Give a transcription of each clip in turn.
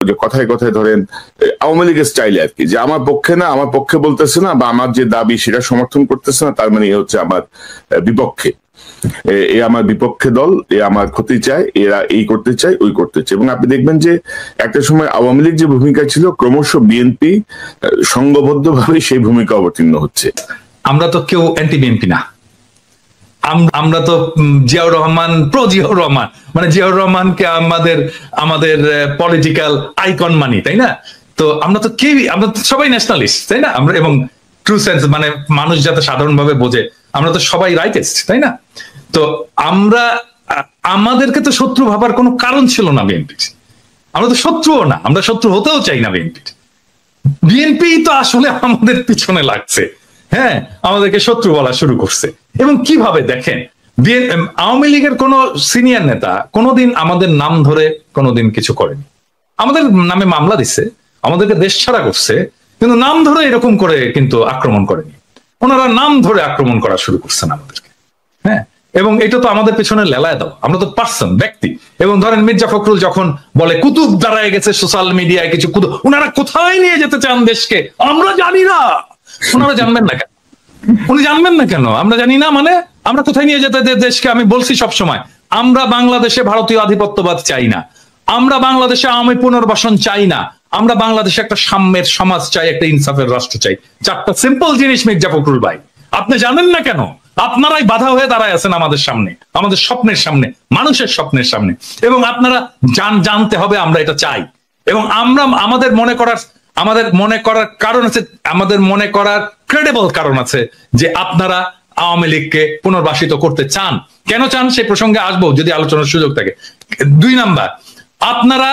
যে কথায় কথায় ধরেন আওয়ামী লীগের স্টাইলে আর কি, যে আমার পক্ষে না, আমার পক্ষে বলতেছে না, বা আমার যে দাবি সেটা সমর্থন করতেছে না, তার মানে এ হচ্ছে আমার বিপক্ষে, এ আমার বিপক্ষে দল, এ আমার ক্ষতি চায়, এরা এই করতে চায়, ওই করতে চায়। এবং আপনি দেখবেন যে একটা সময় আওয়ামী লীগ যে ভূমিকা ছিল, ক্রমশ বিএনপি সংঘবদ্ধভাবে সেই ভূমিকা অবতীর্ণ হচ্ছে। আমরা তো কেউ অ্যান্টি বিএনপি না, আমরা তো জিয়াউর রহমান, প্রো জিয়াউর রহমান, মানে জিয়াউর রহমানকে আমাদের পলিটিক্যাল আইকন মানি, তাই না? তো আমরা তো আমরা তো সবাই ন্যাশনালিস্ট, তাই না? আমরা, এবং ট্রু সেন্স মানে মানুষ যাতে সাধারণভাবে বোঝে, আমরা তো সবাই রাইটেস্ট, তাই না? তো আমাদেরকে তো শত্রু ভাবার কোনো কারণ ছিল না বিএনপির। আমরা তো শত্রুও না, আমরা শত্রু হতেও চাই না বিএনপির। বিএনপি তো আসলে আমাদের পিছনে লাগছে, হ্যাঁ, আমাদেরকে শত্রু বলা শুরু করছে। এবং কিভাবে দেখেন, আওয়ামী লীগের কোন সিনিয়র নেতা কোনোদিন আমাদের নাম ধরে কোনোদিন কিছু করেনি। আমাদের নামে মামলা দিচ্ছে, আমাদেরকে দেশ ছাড়া করছে, কিন্তু নাম ধরে এরকম করে কিন্তু আক্রমণ করেনি। ওনারা নাম ধরে আক্রমণ করা শুরু করছেন আমাদেরকে, হ্যাঁ। এবং এটা তো আমাদের পেছনে লেলায় দাও, আমরা তো পার্সন, ব্যক্তি। এবং ধরেন মির্জা ফখরুল যখন বলে কুতুব দাঁড়ায় গেছে সোশ্যাল মিডিয়ায় কিছু কুতুব, ওনারা কোথায় নিয়ে যেতে চান দেশকে আমরা জানি না। ওনারা জানবেন না কেন? উনি জানবেন না কেন? আমরা জানি না মানে আমরা কোথায় নিয়ে যেতে দেশকে? আমি বলছি সবসময়, আমরা বাংলাদেশে ভারতীয় আধিপত্যবাদ চাই না, আমরা বাংলাদেশে আওয়ামী পুনর্বাসন চাই না, আমরা বাংলাদেশে একটা সাম্যের সমাজ চাই, একটা ইনসাফের রাষ্ট্র চাই। চারটা সিম্পল জিনিস মির্জা ফখরুল ভাই, আপনি জানেন না কেন? আপনারাই বাধা হয়ে দাঁড়ায় আছেন আমাদের সামনে, আমাদের স্বপ্নের সামনে, মানুষের স্বপ্নের সামনে। এবং আপনারা জানতে হবে আমরা এটা চাই। এবং আমরা আমাদের মনে করার কারণ আছে, আমাদের মনে করার ক্রেডিবল কারণ আছে যে আপনারা আওয়ামী লীগকে পুনর্বাসিত করতে চান। কেন চান সেই প্রসঙ্গে আসবো যদি আলোচনার সুযোগ থাকে। 2 নাম্বার, আপনারা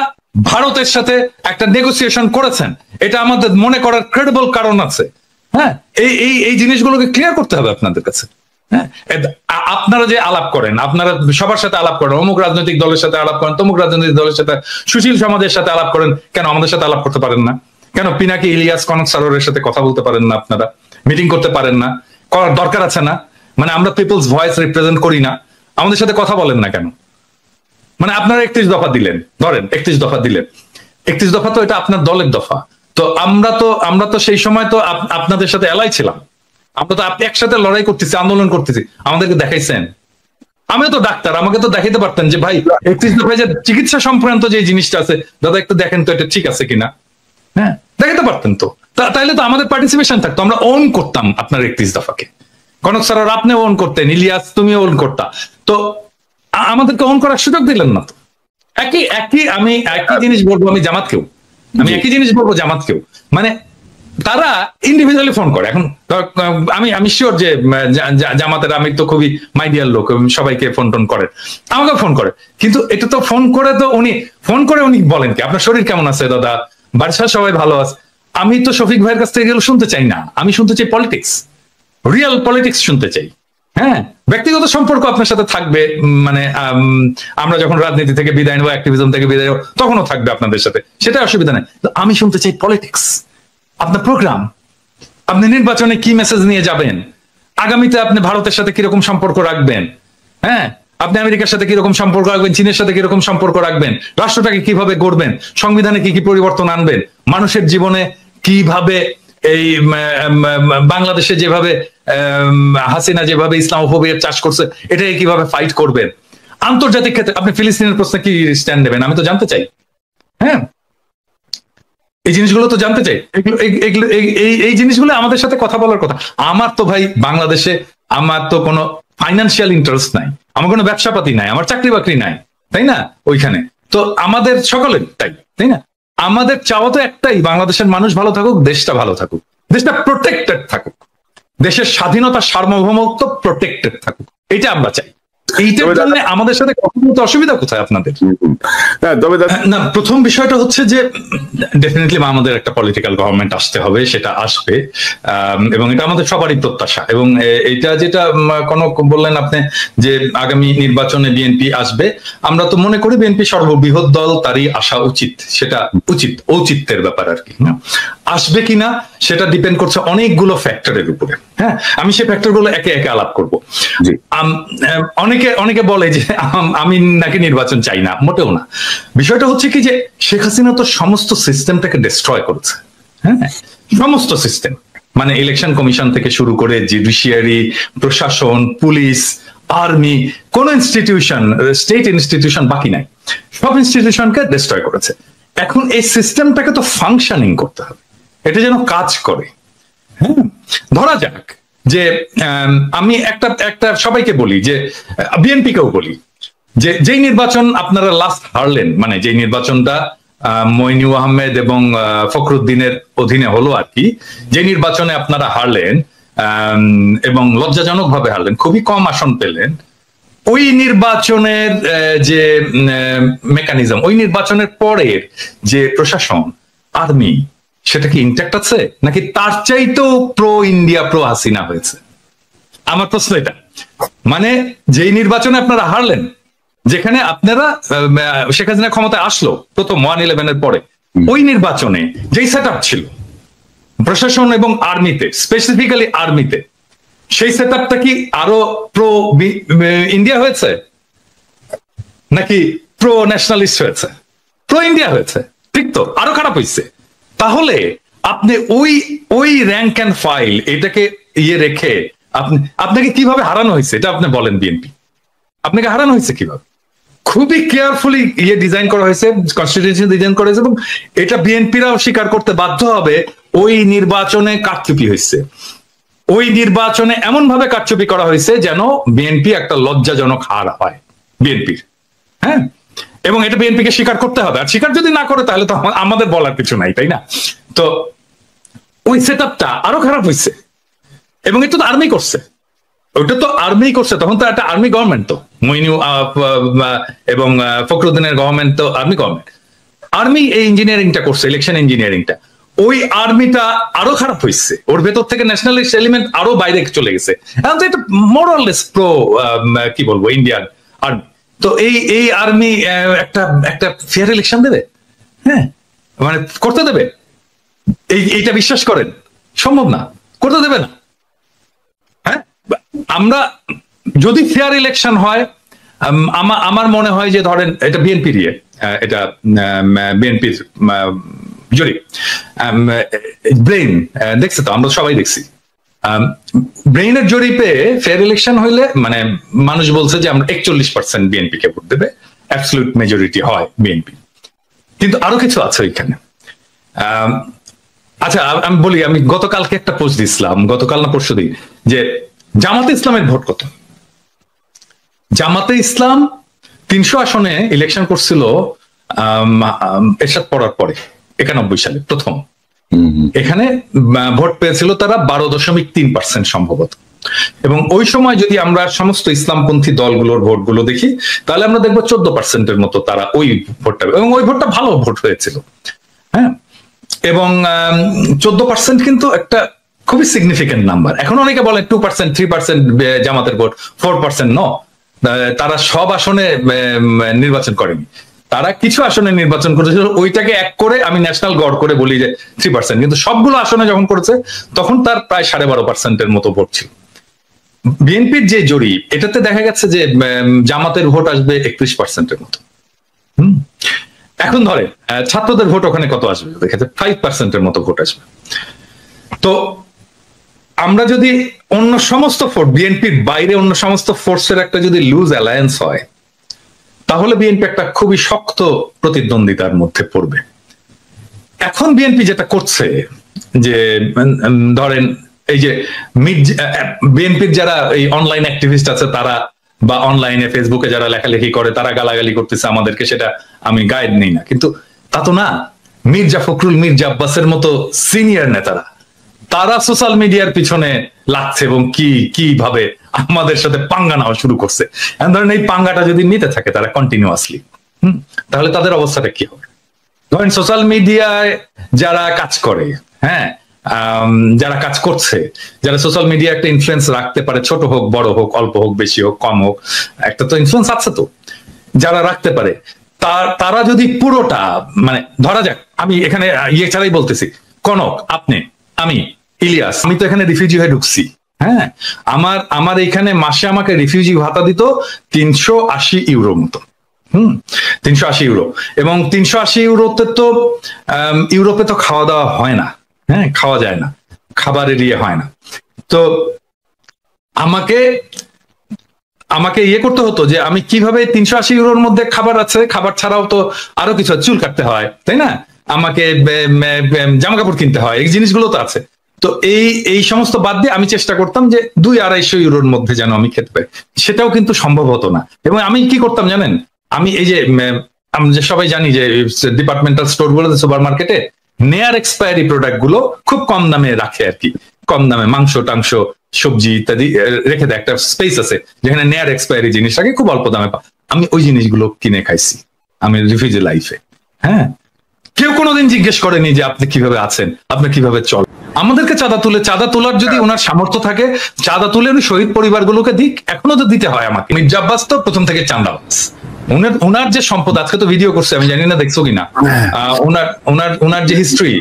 ভারতের সাথে একটা নেগোসিয়েশন করেছেন, এটা আমাদের মনে করার ক্রেডিবল কারণ আছে। হ্যাঁ, এই জিনিসগুলোকে ক্লিয়ার করতে হবে আপনাদের কাছে। হ্যাঁ, আপনারা যে আলাপ করেন, আপনারা সবার সাথে আলাপ করেন, অমুক রাজনৈতিক দলের সাথে আলাপ করেন, তমুক রাজনৈতিক দলের সাথে, সুশীল সমাজের সাথে আলাপ করেন, কেন আমাদের সাথে আলাপ করতে পারেন না? কেন পিনাকি ইলিয়াস, কনক সারোয়ারের সাথে কথা বলতে পারেন না? আপনারা মিটিং করতে পারেন না? করার দরকার আছে না? মানে আমরা পিপলস ভয়েস রিপ্রেজেন্ট করি না? আমাদের সাথে কথা বলেন না কেন? মানে আপনারা 31 দফা দিলেন, ধরেন 31 দফা দিলেন, 31 দফা তো এটা আপনার দলের দফা। তো আমরা তো সেই সময় তো আপনাদের সাথে এলাই ছিলাম, আমরা তো একসাথে লড়াই করতেছি, আন্দোলন করতেছি, আমাদেরকে দেখাইছেন। আমিও তো ডাক্তার, আমাকে তো দেখাইতে পারতেন যে ভাই 31 দফায় যে চিকিৎসা সংক্রান্ত যে জিনিসটা আছে, দাদা একটু দেখেন তো এটা ঠিক আছে কিনা। হ্যাঁ, দেখাতে পারতেন তো, তাইলে তো আমাদের পার্টিসিপেশন থাকতো, আমরা ওন করতাম আপনার 31 দফাকে। কনক স্যার আপনি ওন করতেন, ইলিয়াস তুমি ওন করতা, তো আমাদেরকে ওন করার সুযোগ দিলেন না তো। আমি একই জিনিস বলবো আমি জামাতকেও, একই জিনিস বলবো জামাতকেও। মানে তারা ইন্ডিভিজুয়ালি ফোন করে। এখন আমি শিওর যে জামাতের আমি তো খুবই মাইডিয়ার লোক, সবাইকে ফোন টোন করে, আমাকে ফোন করে, কিন্তু এটা তো ফোন করে তো উনি বলেন কি আপনার শরীর কেমন আছে দাদা, বাড়ির সবাই ভালো আছে। আমি তো শফিক ভাইয়ের কাছ থেকে এগুলো শুনতে চাই না, আমি শুনতে চাই পলিটিক্স, রিয়েল পলিটিক্স শুনতে চাই। হ্যাঁ, ব্যক্তিগত সম্পর্ক আপনার সাথে থাকবে, মানে আমরা যখন রাজনীতি থেকে বিদায় নেবো, অ্যাক্টিভিজম থেকে বিদায় নেবো, তখনও থাকবে আপনাদের সাথে, সেটা অসুবিধা নেই। আমি শুনতে চাই পলিটিক্স, আপনার প্রোগ্রাম, আপনি নির্বাচনে কি মেসেজ নিয়ে যাবেন, আগামীতে আপনি ভারতের সাথে কিরকম সম্পর্ক রাখবেন, হ্যাঁ, আপনি আমেরিকার সাথে কিরকম সম্পর্ক রাখবেন, চীনের সাথে কিরকম সম্পর্ক রাখবেন, রাষ্ট্রটাকে কিভাবে গড়বেন, সংবিধানে কি কি পরিবর্তন আনবেন, মানুষের জীবনে কিভাবে, এই বাংলাদেশে যেভাবে হাসিনা যেভাবে ইসলামোফোবিয়ার চাষ করছে, এটাকে কিভাবে ফাইট করবেন, আন্তর্জাতিক ক্ষেত্রে আপনি ফিলিস্তিনের প্রশ্নে কি স্ট্যান্ড নেবেন, আমি তো জানতে চাই। হ্যাঁ, এই জিনিসগুলো তো জানতে চাই। এই জিনিসগুলো আমাদের সাথে কথা বলার কথা। আমার তো ভাই বাংলাদেশে আমার তো কোনো ফাইন্যান্সিয়াল ইন্টারেস্ট নাই, আমার কোনো ব্যবসাপাতি নাই, আমার চাকরি বাকরি নাই, তাই না? ওইখানে তো আমাদের সকলের তাই না? আমাদের চাওয়া তো একটাই, বাংলাদেশের মানুষ ভালো থাকুক, দেশটা ভালো থাকুক, দেশটা প্রোটেক্টেড থাকুক, দেশের স্বাধীনতা সার্বভৌমত্ব প্রোটেক্টেড থাকুক, এটা আমরা চাই। এইটার জন্য আমাদের সাথে কথা বলতে অসুবিধা কোথায় আপনাদের? না, প্রথম বিষয়টা হচ্ছে যে ডেফিনেটলি আমাদের একটা পলিটিক্যাল গভর্নমেন্ট আসতে হবে, সেটা আসবে, এবং এটা আমাদের সবারই প্রত্যাশা। এবং এটা যেটা কোনো বললেন আপনি যে আগামী নির্বাচনে বিএনপি আসবে, আমরা তো মনে করি বিএনপি সর্ববৃহৎ দল, তারই আসা উচিত, সেটা ঔচিত্যের ব্যাপার আর কি। আসবে কিনা সেটা ডিপেন্ড করছে অনেকগুলো ফ্যাক্টরের উপরে। হ্যাঁ, আমি সেই ফ্যাক্টরগুলো একে একে আলাপ করবো। অনেকে বলে যে আমি নাকি নির্বাচন চাই না, মোটেও না। বিষয়টা হচ্ছে কি যে শেখ হাসিনা তো সমস্ত সিস্টেমটাকে ডিস্ট্রয় করেছে। হ্যাঁ, সমস্ত সিস্টেম, মানে ইলেকশন কমিশন থেকে শুরু করে জুডিশিয়ারি, প্রশাসন, পুলিশ, আর্মি, কোন ইনস্টিটিউশন, স্টেট ইনস্টিটিউশন বাকি নাই, সব ইনস্টিটিউশনকে ডিস্ট্রয় করেছে। এখন এই সিস্টেমটাকে তো ফাংশনিং করতে হবে, এটা যেন কাজ করে। হ্যাঁ, ধরা যাক যে আমি একটা সবাইকে বলি, যে বিএনপিকেও বলি, যে যেই নির্বাচন আপনারা লাস্ট হারলেন, মানে যেই নির্বাচনটা মইনু আহমেদ এবং ফখরুদ্দিনের অধীনে হলো আর কি, যে নির্বাচনে আপনারা হারলেন এবং লজ্জাজনক ভাবে হারলেন, খুবই কম আসন পেলেন, ওই নির্বাচনের যে মেকানিজম, ওই নির্বাচনের পরের যে প্রশাসন, আর্মি, সেটা কি ইনট্যাক্ট আছে নাকি তার চাইতেও প্রো ইন্ডিয়া, প্রো হাসিনা হয়েছে? আমার প্রশ্ন এটা। মানে যেই নির্বাচনে আপনারা হারলেন, যেখানে আপনারা শেখ হাসিনা ক্ষমতায় আসলো প্রথম 1/11 পরে, ওই নির্বাচনে যেই সেট আপ ছিল প্রশাসন এবং আর্মিতে, স্পেসিফিক্যালি আর্মিতে, সেই সেট আপটা কি আরো প্রো ইন্ডিয়া হয়েছে নাকি প্রো ন্যাশনালিস্ট হয়েছে? প্রো ইন্ডিয়া হয়েছে, ঠিক তো? আরো খারাপ হয়েছে। তাহলে আপনি ওই র্যাঙ্ক অ্যান্ড ফাইল এটাকে রেখে আপনাকে কিভাবে হারানো হয়েছে এটা আপনি বলেন। বিএনপি আপনাকে হারানো হয়েছে কিভাবে? খুবই কেয়ারফুলি ডিজাইন করা হয়েছে, কনস্টিটিউশন ডিজাইন করা হয়েছে, এবং এটা বিএনপিরাও স্বীকার করতে বাধ্য হবে। ওই নির্বাচনে কারচুপি হয়েছে, ওই নির্বাচনে এমন ভাবে কারচুপি করা হয়েছে যেন বিএনপি একটা লজ্জাজনক হার হয় বিএনপির। হ্যাঁ, এবং এটা বিএনপিকে স্বীকার করতে হবে। আর স্বীকার যদি না করে তাহলে তো আমাদের বলার কিছু নাই, তাই না? তো ওই সেট আপটা আরো খারাপ হয়েছে, এবং এটা তো আর্মি করছে, ওটা তো আর্মি করছে। তখন তো একটা আর্মি গভর্নমেন্ট, তো মইনু এবং ফখরুদ্দিনের গভর্নমেন্ট তো আর্মি গভর্নমেন্ট। আর্মি এই ইঞ্জিনিয়ারিংটা করছে, ইলেকশন ইঞ্জিনিয়ারিংটা। ওই আর্মিটা আরো খারাপ হয়েছে, ওর ভেতর থেকে ন্যাশনালিস্ট এলিমেন্ট আরো বাইরে চলে গেছে। এখন তো এটা মোরাললেস প্রো কি বলবো ইন্ডিয়ান আর্মি। তো এই আর্মি একটা ফেয়ার ইলেকশন দেবে? হ্যাঁ, মানে করতে দেবে? এইটা বিশ্বাস করেন? সম্ভব না, করতে দেবে না। হ্যাঁ, আমরা যদি ফেয়ার ইলেকশন হয়, আমার মনে হয় যে ধরেন এটা বিএনপির এটা বিএনপির জরিপ, ব্রেইন দেখছে তো, আমরা সবাই দেখছি। ব্রেইনের জরিপে ফেয়ার ইলেকশন হইলে মানে মানুষ বলছে যে আমরা 41% বিএনপি কে ভোট দেবে, অ্যাবসলিউট মেজরিটি হয় বিএনপি। কিন্তু আরো কিছু আছে ওইখানে। আচ্ছা, আমি বলি, আমি গতকালকে একটা পোস্ট দিছিলাম, গতকাল না পরশুদিন, যে জামাতে ইসলামের ভোট কত। জামাতে ইসলাম 300 আসনে ইলেকশন করছিল এরশাদ পড়ার পরে 91 সালে প্রথম। এখানে ভোট পেয়েছিল তারা 12.3% সম্ভবত। এবং ওই সময় যদি আমরা সমস্ত ইসলামপন্থী দলগুলোর ভোটগুলো দেখি, তাহলে আমরা দেখবো 14%-এর মতো তারা ওই ভোটটা, এবং ওই ভোটটা ভালো ভোট হয়েছিল। হ্যাঁ, এবং 14% কিন্তু একটা খুবই সিগনিফিকেন্ট নাম্বার। এখন অনেকে বলে 2%, 3% জামাতের ভোট, 4% ন। তারা সব আসনে নির্বাচন করেনি, তারা কিছু আসনে নির্বাচন করেছিল, ওইটাকে এক করে আমি ন্যাশনাল গড় করে বলি যে 3%। কিন্তু সবগুলো আসনে যখন করেছে তখন তার প্রায় 12.5%-এর মতো ভোট ছিল। বিএনপির যে জরিপ, এটাতে দেখা গেছে যে জামাতের ভোট আসবে 31%-এর মতো। এখন ধরে ছাত্রদের ভোট ওখানে কত আসবে, দেখা যাচ্ছে 5%-এর মতো ভোট আসবে। তো আমরা যদি অন্য সমস্ত ফোর্স, বিএনপির বাইরে অন্য সমস্ত ফোর্সের একটা যদি লুজ অ্যালায়েন্স হয়, তাহলে বিএনপি একটা খুবই শক্ত প্রতিদ্বন্দ্বিতার মধ্যে পড়বে। এখন বিএনপি যেটা করছে, যে ধরেন এই যে বিএনপির যারা এই অনলাইন অ্যাক্টিভিস্ট আছে তারা, বা অনলাইনে ফেসবুকে যারা লেখালেখি করে তারা গালাগালি করতেছে আমাদেরকে, সেটা আমি গাইড নেই না, কিন্তু তা তো না। মির্জা ফখরুল, মির্জা আব্বাসের মতো সিনিয়র নেতারা, তারা সোশ্যাল মিডিয়ার পিছনে লাগছে এবং কিভাবে আমাদের সাথে পাঙ্গা নেওয়া শুরু করছে। ধরেন এই পাঙ্গাটা যদি নিতে থাকে তারা কন্টিনিউয়াসলি, তাহলে তাদের অবস্থাটা কি হবে? ধরেন সোশ্যাল মিডিয়ায় যারা কাজ করে, হ্যাঁ, যারা কাজ করছে, যারা সোশ্যাল মিডিয়া একটা ইনফ্লুয়েন্স রাখতে পারে, ছোট হোক বড় হোক, অল্প হোক বেশি হোক কম হোক, একটা তো ইনফ্লুয়েন্স আছে, তো যারা রাখতে পারে, তারা যদি পুরোটা, মানে ধরা যাক, আমি এখানে ছাড়াই বলতেছি, কনক, আপনি, আমি, ইলিয়াস, আমি তো এখানে রিফিউজি হয়ে ঢুকছি। হ্যাঁ, আমার এখানে মাসে আমাকে রিফিউজি ভাতা দিত 380 ইউরো মতো। 380 ইউরো। এবং 380 ইউরোতে তো ইউরোপে তো খাওয়া দাওয়া হয় না, হ্যাঁ, খাওয়া যায় না, খাবারের ইয়ে হয় না। তো আমাকে ইয়ে করতে হতো যে আমি কিভাবে 380 ইউরোর মধ্যে খাবার আছে, খাবার ছাড়াও তো আরো কিছু, চুল কাটতে হয়, তাই না, আমাকে জামা কাপড় কিনতে হয়, এই জিনিসগুলো তো আছে। তো এই সমস্ত বাদ দিয়ে আমি চেষ্টা করতাম যে 200-250 ইউরোর মধ্যে যেন আমি খেতে পাই। সেটাও কিন্তু সম্ভব হতো না। এবং আমি কি করতাম জানেন, আমি এই যে আমরা যে সবাই জানি যে ডিপার্টমেন্টাল স্টোর গুলোতে, সুপার মার্কেটে নেয়ার এক্সপায়ারি প্রোডাক্ট গুলো খুব কম দামে রাখে আর কি, কম দামে মাংস টাংস সবজি ইত্যাদি রেখে দেয়, একটা স্পেস আছে যেখানে নেয়ার এক্সপায়ারি জিনিসটাকে খুব অল্প দামে আমি ওই জিনিসগুলো কিনে খাইছি আমি রিফিউজি লাইফে। হ্যাঁ, কেউ কোনোদিন জিজ্ঞেস করেনি যে আপনি কিভাবে আছেন, আপনি কিভাবে চল। আমাদেরকে চাঁদা তোলার যদি ওনার সামর্থ্য থাকে, চাঁদা তুলে উনি শহীদ পরিবারগুলোকে দিক, এখনো তো দিতে হয় আমাকে। মির্জা আব্বাস তো প্রথম থেকে চাঁদাবাজ। ওনার যে সম্পদ, আজকে তো ভিডিও করছে, আমি জানি না দেখছো কিনা, ওনার যে হিস্ট্রি,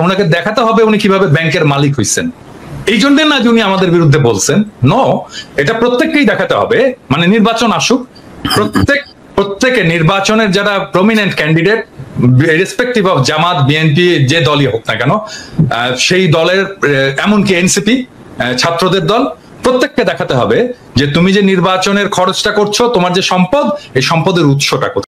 ওনাকে দেখাতে হবে উনি কিভাবে ব্যাংকের মালিক হইছেন। এই জন্য না যে উনি আমাদের বিরুদ্ধে বলছেন, নো, এটা প্রত্যেককেই দেখাতে হবে। মানে নির্বাচন আসুক, প্রত্যেকে নির্বাচনের যারা prominent candidate, respective of Jamaat, BNP, যে দলই হোক না কেন, সেই দলের, এমনকি এনসিপি, ছাত্রদের দল, প্রত্যেককে দেখাতে হবে যে তুমি যে নির্বাচনের খরচটা করছো, তোমার যে সম্পদ, এই সম্পদের উৎসটা কোথায়।